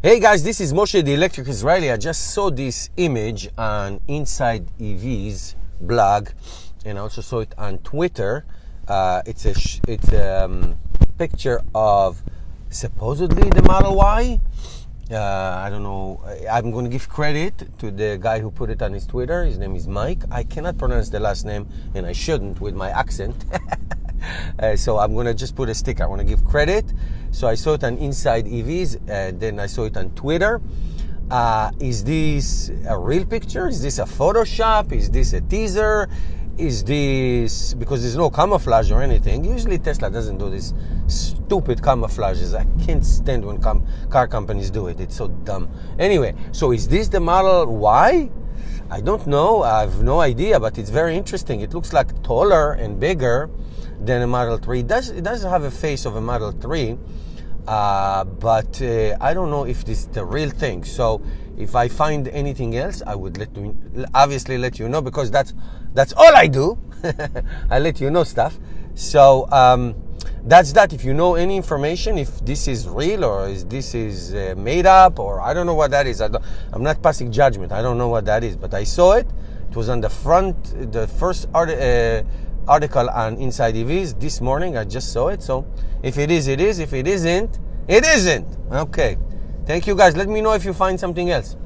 Hey guys, this is Moshe, the Electric Israeli. I just saw this image on Inside EV's blog, and I also saw it on Twitter. It's a picture of supposedly the Model Y. I don't know. I'm going to give credit to the guy who put it on his Twitter. His name is Mike. I cannot pronounce the last name, and I shouldn't with my accent. So I'm going to just put a sticker. I want to give credit. So I saw it on Inside EVs, and then I saw it on Twitter. Is this a real picture? Is this a Photoshop? Is this a teaser? Is this, because there's no camouflage or anything. Usually Tesla doesn't do this stupid camouflages. I can't stand when car companies do it. It's so dumb. Anyway, so is this the Model Y? I don't know. I have no idea, but it's very interesting. It looks like taller and bigger than a Model 3. It does have a face of a Model 3, but I don't know if this is the real thing. So if I find anything else, I would obviously let you know, because that's all I do. I let you know stuff. So that's that. If you know any information, if this is real or this is made up, or I don't know what that is. I'm not passing judgment. I don't know what that is, but I saw it. It was on the front, the first article on Inside EVs this morning. I just saw it. So if it is, it is. If it isn't, it isn't. Okay. Thank you guys. Let me know if you find something else.